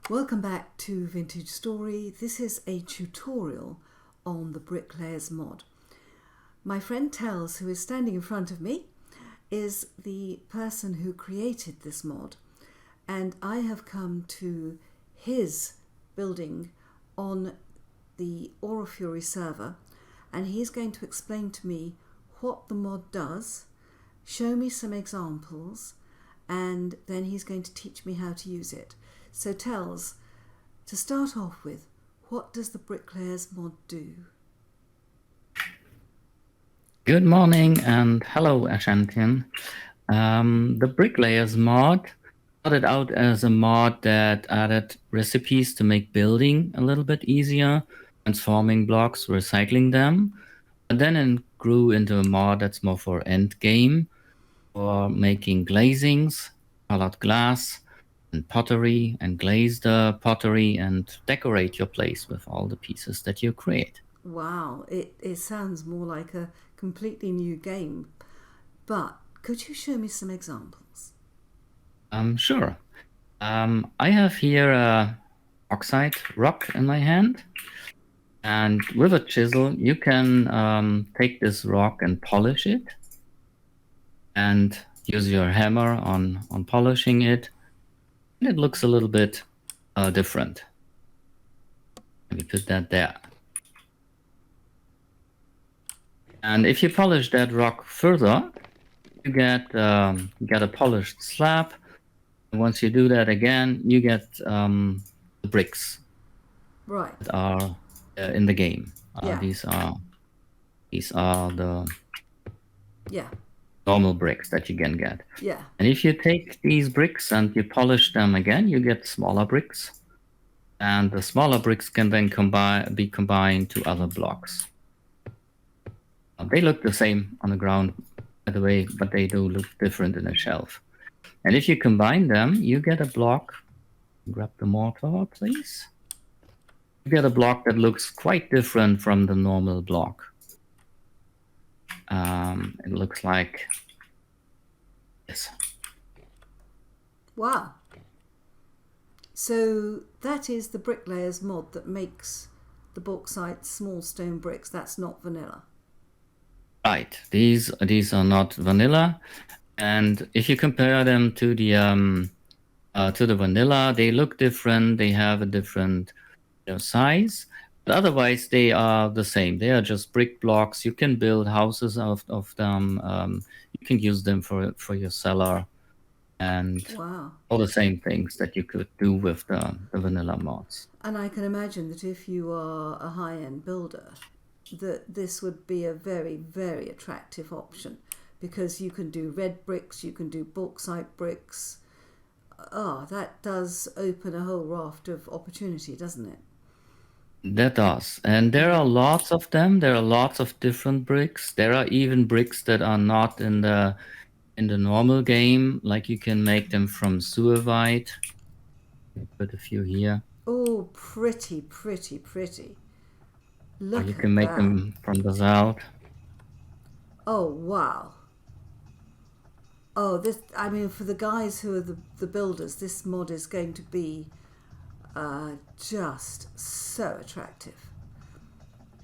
Welcome back to Vintage Story. This is a tutorial on the Bricklayers Mod. My friend Tels, who is standing in front of me, is the person who created this mod, and I have come to his building on the Aura Fury server, and he's going to explain to me what the mod does, show me some examples, and then he's going to teach me how to use it. So Tels, to start off with, what does the Bricklayers Mod do? Good morning and hello, Ashantin. The Bricklayers Mod started out as a mod that added recipes to make building a little bit easier, transforming blocks, recycling them. But then it grew into a mod that's more for end game, for making glazings, colored glass, and pottery, and glaze the pottery and decorate your place with all the pieces that you create. Wow, it sounds more like a completely new game, but could you show me some examples? Sure. I have here a oxide rock in my hand, and with a chisel you can take this rock and polish it, and use your hammer on polishing it, and it looks a little bit different. Let me put that there. And if you polish that rock further, you get a polished slab. And once you do that again, you get the bricks. Right. That are in the game. Yeah. These are the Yeah. normal bricks that you can get. Yeah. And if you take these bricks and you polish them again, you get smaller bricks. And the smaller bricks can then be combined to other blocks. They look the same on the ground, by the way, but they do look different in a shelf. And if you combine them, you get a block. Grab the mortar, please. You get a block that looks quite different from the normal block. It looks like this. Wow. So that is the Bricklayers Mod that makes the bauxite small stone bricks. That's not vanilla. Right. These are not vanilla, and if you compare them to the vanilla, they look different. They have a different size, but otherwise they are the same. They are just brick blocks. You can build houses of them. You can use them for your cellar, and Wow. all the same things that you could do with the vanilla mods. And I can imagine that if you are a high-end builder, that this would be a very, very attractive option, because you can do red bricks, you can do bauxite bricks. That does open a whole raft of opportunity, doesn't it? That does. And there are lots of them. There are lots of different bricks. There are even bricks that are not in the normal game. Like you can make them from suavite. Put a few here. Oh, pretty, pretty, pretty. Look Or you at can make that. them from basalt. Oh, wow. Oh, this, I mean, for the guys who are the builders, this mod is going to be just so attractive.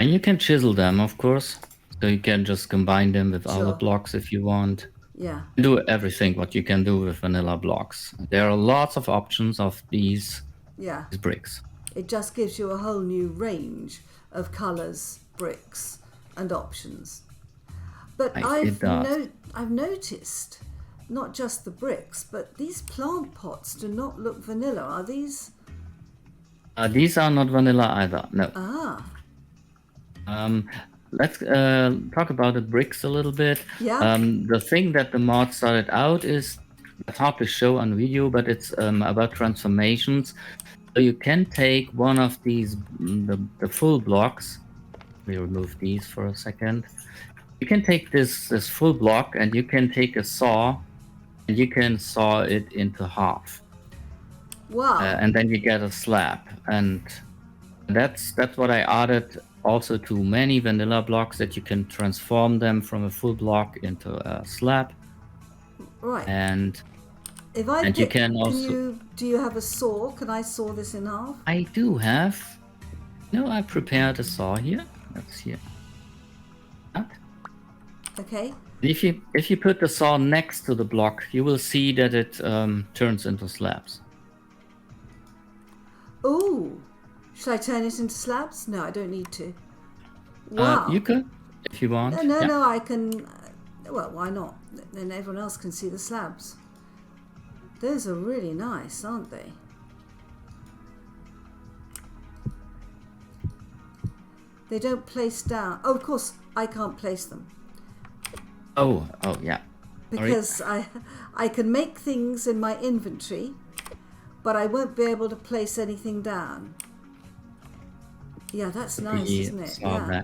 And you can chisel them, of course. So you can just combine them with other Sure. blocks if you want. Yeah. Do everything what you can do with vanilla blocks. There are lots of options of these bricks. It just gives you a whole new range of colours, bricks and options. But Right, I've noticed not just the bricks, but these plant pots do not look vanilla. Are these? These are not vanilla either. No. Let's talk about the bricks a little bit. Yeah. The thing that the mod started out is, it's hard to show on video, but it's about transformations. So you can take one of these, the full blocks. Let me remove these for a second. You can take this full block, and you can take a saw, and you can saw it into half. Wow. And then you get a slab, and that's what I added also to many vanilla blocks, that you can transform them from a full block into a slab. Right. And If I And you pick, can also... do you have a saw? Can I saw this in half? I do have... No, I prepared a saw here. Let's see. Okay. If you put the saw next to the block, you will see that it turns into slabs. Ooh. Should I turn it into slabs? No, I don't need to. Wow. You could, if you want. No, I can... Well, why not? Then everyone else can see the slabs. Those are really nice, aren't they? They don't place down. Oh, of course, I can't place them. Oh, yeah. Because I can make things in my inventory, but I won't be able to place anything down. Yeah, that's nice, isn't it? Yeah.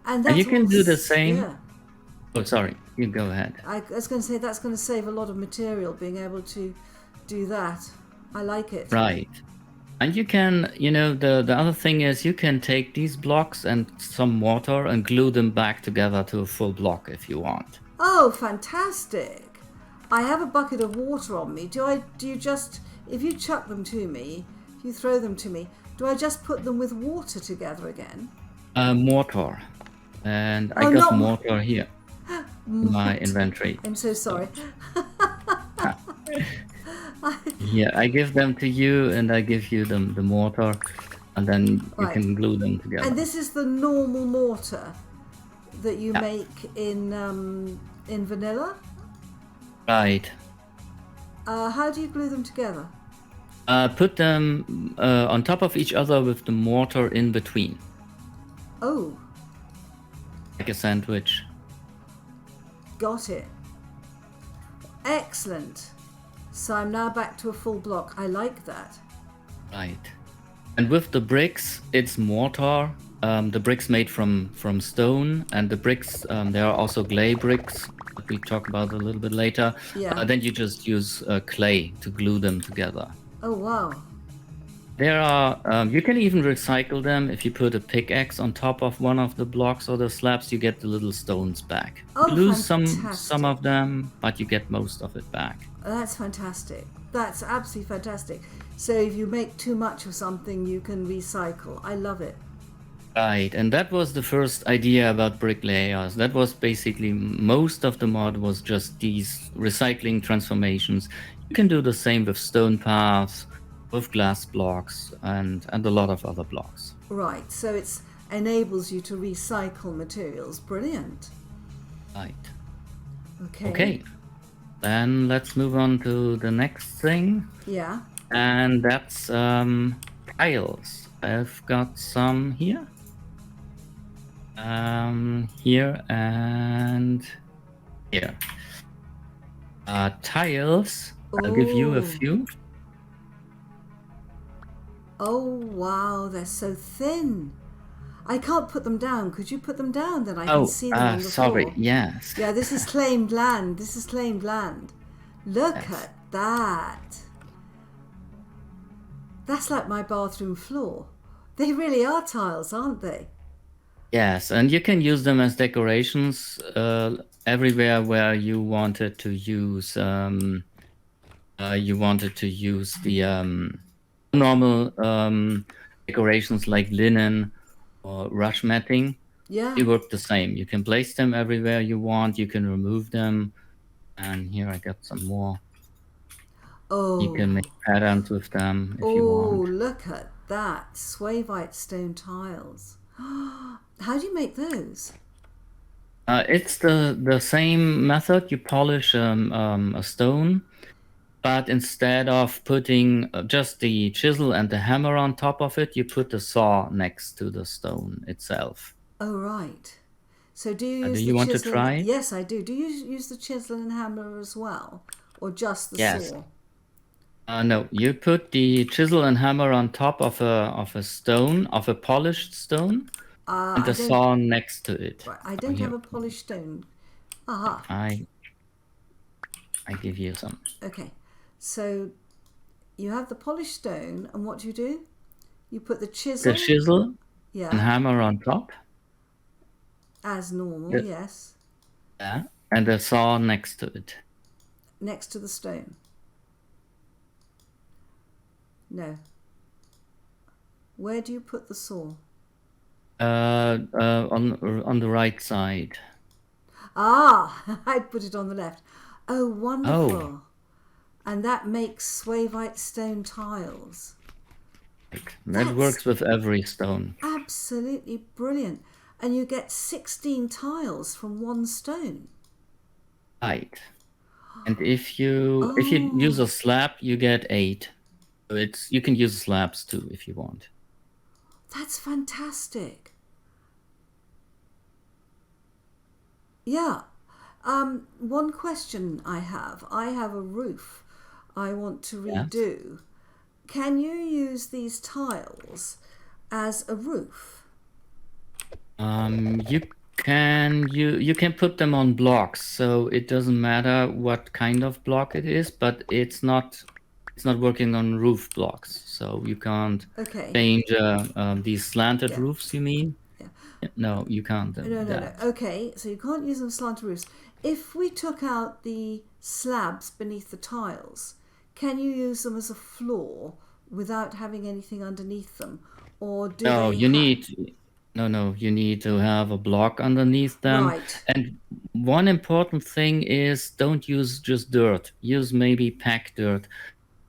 And you can do the same. Yeah. Oh, sorry. You go ahead. I was going to say that's going to save a lot of material, being able to do that. I like it. Right. And you can, the other thing is you can take these blocks and some mortar and glue them back together to a full block if you want. Oh, fantastic. I have a bucket of water on me. Do you just, if you chuck them to me, if you throw them to me, do I just put them with water together again? Mortar. And I got mortar here in my inventory. I'm so sorry. Yeah, I give them to you and I give you the mortar and then you can glue them together. And this is the normal mortar that you make in vanilla? Right. How do you glue them together? Put them on top of each other with the mortar in between. Oh. Like a sandwich. Got it. Excellent. So I'm now back to a full block. I like that. Right. And with the bricks, it's mortar. The bricks made from stone, and the bricks, there are also clay bricks that we talk about a little bit later. Yeah. Then you just use clay to glue them together. Oh, wow. There are, you can even recycle them. If you put a pickaxe on top of one of the blocks or the slabs, you get the little stones back. Oh, you lose fantastic. some of them, but you get most of it back. That's fantastic. That's absolutely fantastic. So if you make too much of something, you can recycle. I love it. Right, and that was the first idea about Bricklayers. That was basically, most of the mod was just these recycling transformations. You can do the same with stone paths, with glass blocks, and a lot of other blocks. Right, so it enables you to recycle materials. Brilliant. Right. Okay. Then let's move on to the next thing. Yeah. And that's tiles. I've got some here. Here and here. Tiles. I'll give you a few. Oh, wow, they're so thin. I can't put them down. Could you put them down? Then I can see them on the sorry, floor. yes. Yeah, this is claimed land. This is claimed land. Look at that. That's like my bathroom floor. They really are tiles, aren't they? Yes, and you can use them as decorations everywhere where you wanted to use the normal decorations like linen or rush matting. Yeah. They work the same. You can place them everywhere you want. You can remove them. And here I got some more. Oh. You can make patterns with them if you want. Oh, look at that. Swavite stone tiles. How do you make those? It's the same method. You polish a stone, but instead of putting just the chisel and the hammer on top of it, you put the saw next to the stone itself. Oh, right. So do you use do you want to try? Yes, I do. Do you use the chisel and hammer as well? Or just the saw? No, you put the chisel and hammer on top of a stone, of a polished stone, and the saw next to it. Right, I don't have a polished stone. Aha. I give you some. Okay, so you have the polished stone, and what do? You put the chisel. The chisel and hammer on top. As normal, yes. Yeah, and the saw next to it. Next to the stone. No. Where do you put the saw? On the right side. Ah, I'd put it on the left. Oh, Oh, wonderful. And that makes swavite stone tiles. that That's works with every stone. absolutely brilliant. And you get 16 tiles from one stone. Right. And if you use Oh, a slab, you get 8. So you can use slabs too if you want. that's fantastic. Yeah. One question I have a roof I want to Yes. redo. Can you use these tiles as a roof? You can put them on blocks, so it doesn't matter what kind of block it is, but it's not working on roof blocks, so you can't Okay. change these slanted Yeah. roofs, you mean? Yeah. No, you can't do No. that. Okay, so you can't use them slanted roofs. If we took out the slabs beneath the tiles, can you use them as a floor without having anything underneath them? Or do No, they you have... you need to have a block underneath them. Right. And one important thing is don't use just dirt. Use maybe packed dirt.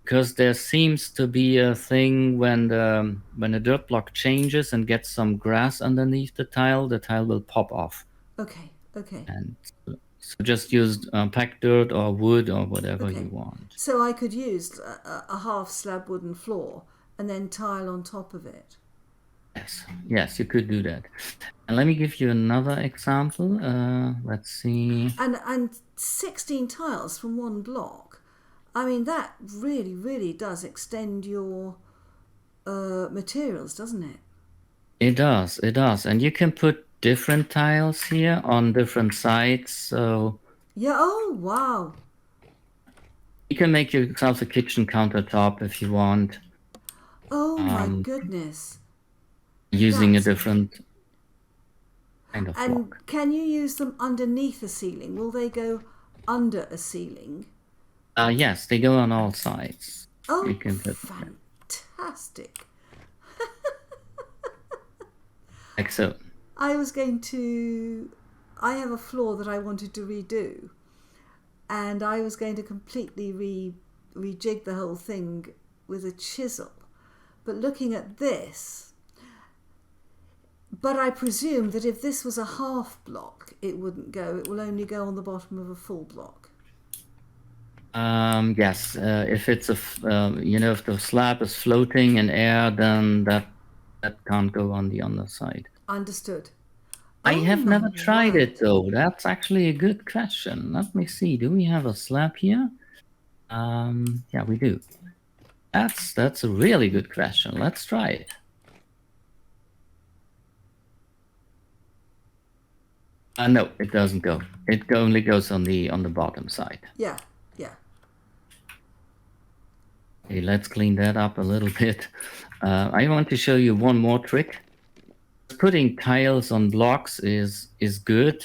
Because there seems to be a thing when the dirt block changes and gets some grass underneath the tile will pop off. Okay. And so just use packed dirt or wood or whatever you Okay. want. So I could use a half slab wooden floor and then tile on top of it. Yes, you could do that. And let me give you another example. Let's see. And 16 tiles from one block. I mean, that really, really does extend your materials, doesn't it? It does. And you can put different tiles here on different sides. So Yeah. Oh, wow. you can make yourself a kitchen countertop if you want, Oh, my um, goodness. using a That's... different kind of And block. can you use them underneath a ceiling? Will they go under a ceiling? Yes, they go on all sides. You Oh, can put fantastic. like so. I have a floor that I wanted to redo, and I was going to completely rejig the whole thing with a chisel. But looking at this, but I presume that if this was a half block, it wouldn't go. It will only go on the bottom of a full block. Yes, if it's if the slab is floating in air, then that can't go on the underside. Understood. I Oh have my never tried word. it though. That's actually a good question. Let me see. Do we have a slab here? Yeah, we do. That's a really good question. Let's try it. No, it doesn't go. It only goes on the bottom side. Yeah. Okay, let's clean that up a little bit. I want to show you one more trick. Putting tiles on blocks is good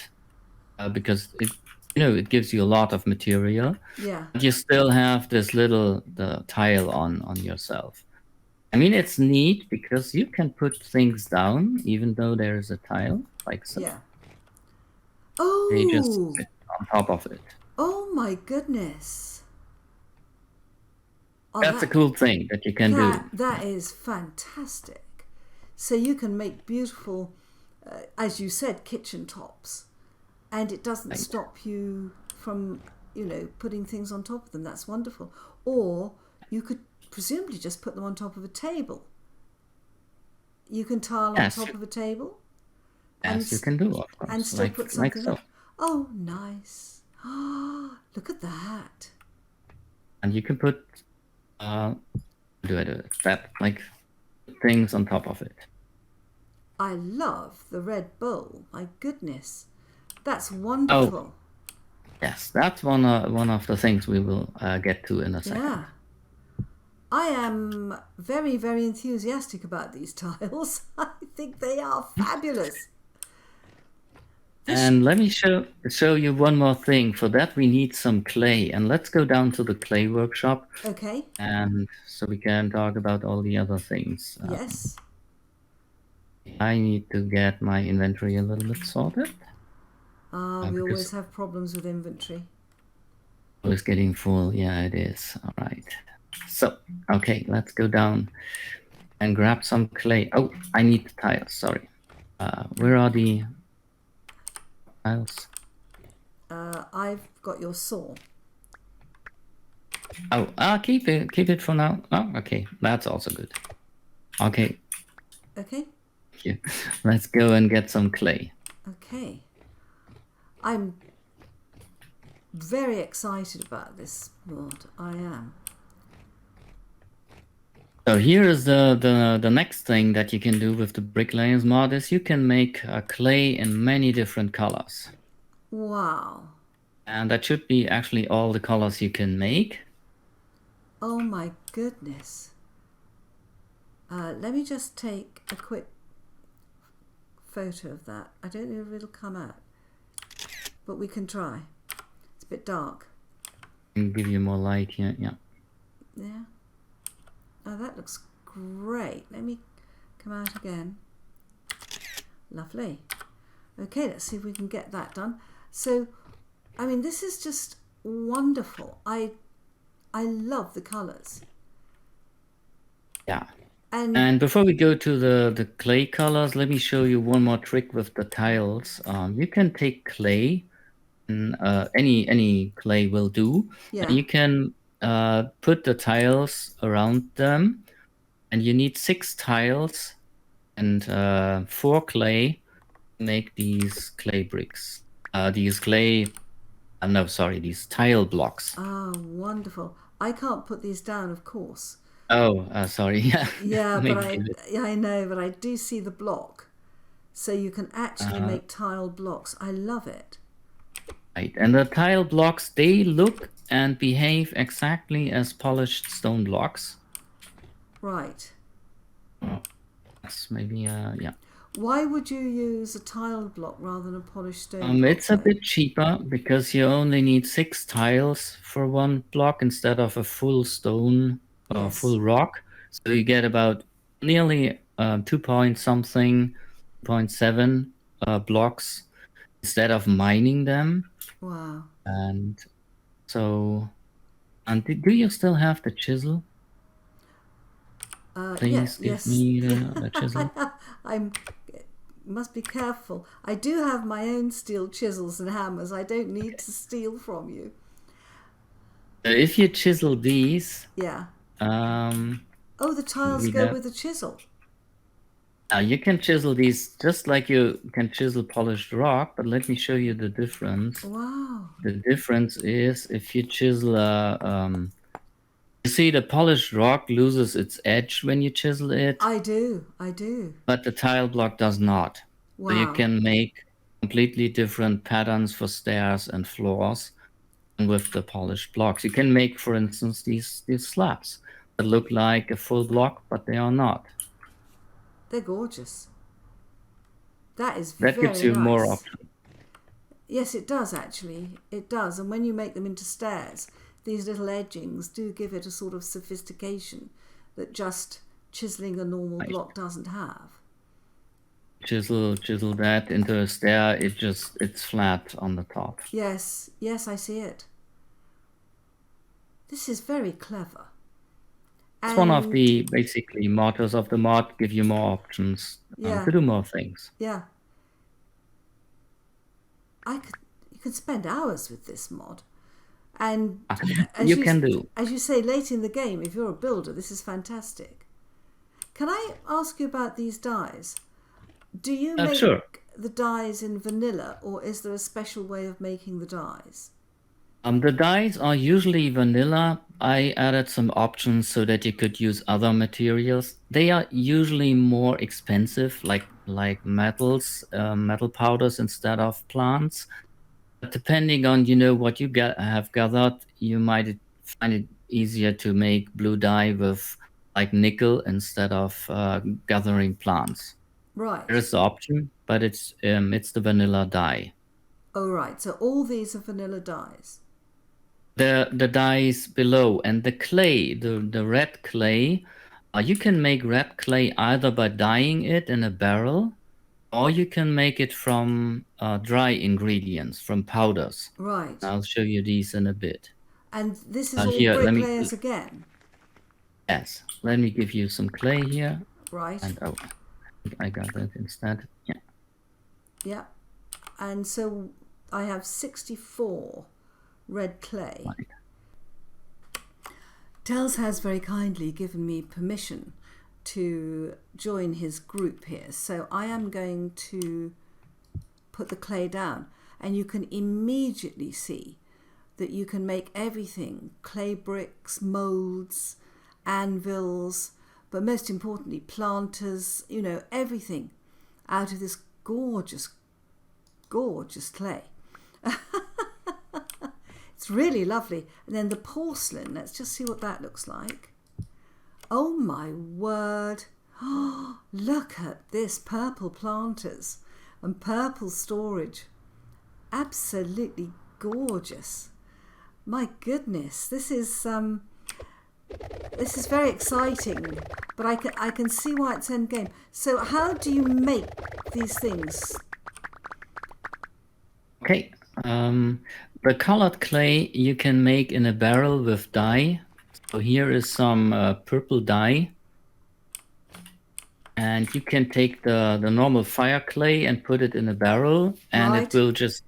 because it gives you a lot of material. Yeah. But you still have this the tile on yourself. I mean, it's neat because you can put things down even though there is a tile, like so. Yeah. They just Oh. sit on top of it. Oh my goodness. Oh, That's a cool thing that you can do. That is fantastic. So you can make beautiful, as you said, kitchen tops, and it doesn't Right. stop you from, putting things on top of them. That's wonderful. Or you could presumably just put them on top of a table. You can tile on Yes. top of a table. Yes, you can do, of course. And still put something so. up. Oh, nice. Oh, look at that. And you can put things on top of it. I love the red bowl. My goodness. That's wonderful. Yes, that's one of the things we will get to in a second. Yeah. I am very, very enthusiastic about these tiles. I think they are fabulous. And let me show you one more thing. For that, we need some clay. And let's go down to the clay workshop. Okay. And so we can talk about all the other things. Yes. I need to get my inventory a little bit sorted. We always have problems with inventory. Always getting full. Yeah, it is. All right. So, okay, let's go down and grab some clay. Oh, I need the tiles. Sorry. Where are the tiles? I've got your saw. Oh, keep it for now. Oh, okay, that's also good. Okay. Okay. Thank you. Let's go and get some clay. Okay. I'm very excited about this mod. I am. So here is the next thing that you can do with the Bricklayers mod is you can make clay in many different colors. Wow. And that should be actually all the colors you can make. Oh my goodness. Let me just take a quick photo of that. I don't know if it'll come out, but we can try. It's a bit dark. And give you more light here. Yeah. Yeah. Oh, that looks great. Let me come out again. Lovely. Okay, let's see if we can get that done. So, I mean, this is just wonderful. I love the colours. Yeah. And before we go to the clay colors, let me show you one more trick with the tiles. You can take clay, and any clay will do. Yeah. And you can put the tiles around them, and you need 6 tiles and 4 clay to make these clay bricks. These tile blocks. Ah, wonderful. I can't put these down, of course. Oh, sorry. Yeah. Yeah, but I know, but I do see the block. So you can actually make tile blocks. I love it. Right, and the tile blocks, they look and behave exactly as polished stone blocks. Right. Oh, that's maybe, yeah. Why would you use a tile block rather than a polished stone block? It's a bit cheaper because you only need 6 tiles for one block instead of a full stone or full rock. So you get about nearly 2.7 blocks instead of mining them. Wow. And so, do you still have the chisel? Please give me the chisel. I must be careful. I do have my own steel chisels and hammers. I don't need to steal from you. If you chisel these, yeah. Oh, the tiles go with the chisel. You can chisel these just like you can chisel polished rock, but let me show you the difference. Wow. The difference is if you chisel you see the polished rock loses its edge when you chisel it. I do. But the tile block does not. Wow. So you can make completely different patterns for stairs and floors with the polished blocks. You can make, for instance, these slabs that look like a full block, but they are not. They're gorgeous. That gives you nice. more options. Yes, it does actually. It does. And when you make them into stairs, these little edgings do give it a sort of sophistication that just chiseling a normal block doesn't have. Chisel that into a stair, it's flat on the top. Yes, I see it. This is very clever. It's one of the basically mottos of the mod, give you more options to do more things. Yeah. You could spend hours with this mod. And as you say, late in the game, if you're a builder, this is fantastic. Can I ask you about these dyes? Do you make the dyes in vanilla, or is there a special way of making the dyes? The dyes are usually vanilla. I added some options so that you could use other materials. They are usually more expensive, like metals, metal powders instead of plants. But depending on what you have gathered, you might find it easier to make blue dye with like nickel instead of gathering plants. Right. There is the option, but it's the vanilla dye. Oh, right. So all these are vanilla dyes. The dyes below and the clay, the red clay, you can make red clay either by dyeing it in a barrel, or you can make it from dry ingredients, from powders. Right. I'll show you these in a bit. And this is all Here, bricklayers again. yes, let me give you some clay here. Right. And oh, I got that instead. Yeah. Yeah. And so I have 64 red clay. Right. Tels has very kindly given me permission to join his group here. So I am going to put the clay down, and you can immediately see that you can make everything: clay bricks, molds, anvils, but most importantly planters, you know, everything out of this gorgeous clay. It's really lovely. And then the porcelain, let's just see what that looks like. Oh my word. Oh, look at this, purple planters and purple storage. Absolutely gorgeous. My goodness, this is very exciting, but I can see why it's end game. So how do you make these things? Okay. The colored clay you can make in a barrel with dye. So here is some purple dye. And you can take the normal fire clay and put it in a barrel, and Right. it will just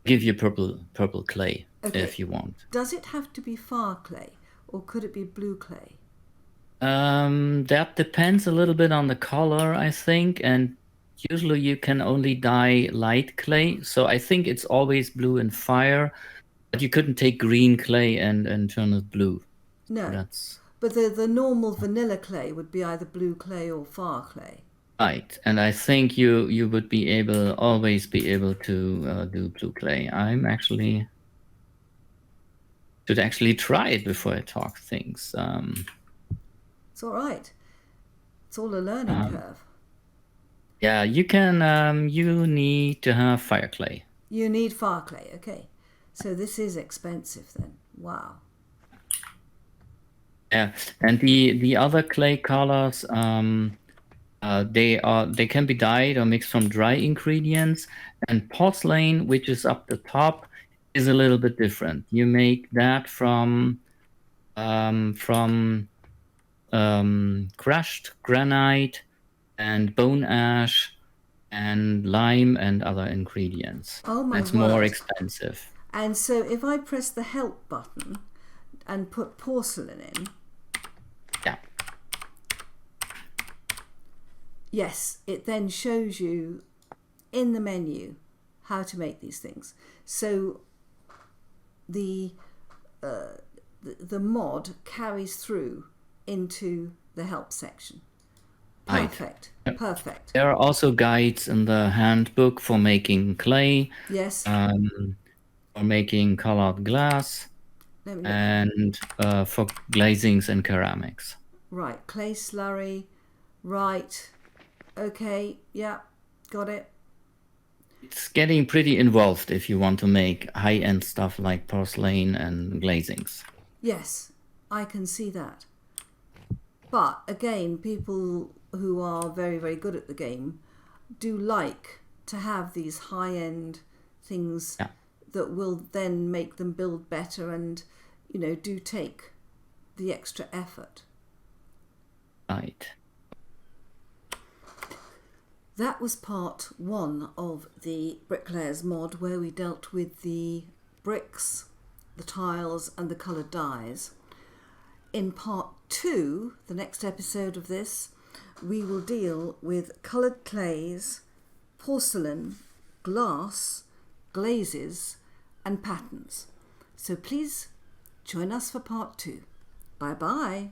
give you purple clay if you want. Does it have to be fire clay, or could it be blue clay? That depends a little bit on the color, I think, and usually you can only dye light clay. So I think it's always blue and fire, but you couldn't take green clay and turn it blue. No. But the normal vanilla clay would be either blue clay or fire clay. Right, and I think you would always be able to do blue clay. Should actually try it before I talk things. It's all right. It's all a learning curve. Yeah, you can. You need to have fire clay. You need fire clay. Okay, so this is expensive then. Wow. Yeah, and the other clay colors, they can be dyed or mixed from dry ingredients. And porcelain, which is up the top, is a little bit different. You make that from crushed granite and bone ash and lime and other ingredients. Oh my That's word. more expensive. And so if I press the help button and put porcelain in, yeah, yes, it then shows you in the menu how to make these things. So the mod carries through into the help section. Perfect. Right. Perfect. There are also guides in the handbook for making clay. Yes. For making colored glass, and for glazings and ceramics. Right, clay slurry. Right. Okay. Yeah. Got it. It's getting pretty involved if you want to make high-end stuff like porcelain and glazings. Yes, I can see that. But again, people who are very, very good at the game do like to have these high-end things that will then make them build better and, you know, do take the extra effort. Right. That was part 1 of the Bricklayers Mod, where we dealt with the bricks, the tiles and the coloured dyes. In part 2, the next episode of this, we will deal with coloured clays, porcelain, glass, glazes and patterns. So please join us for part 2. Bye bye.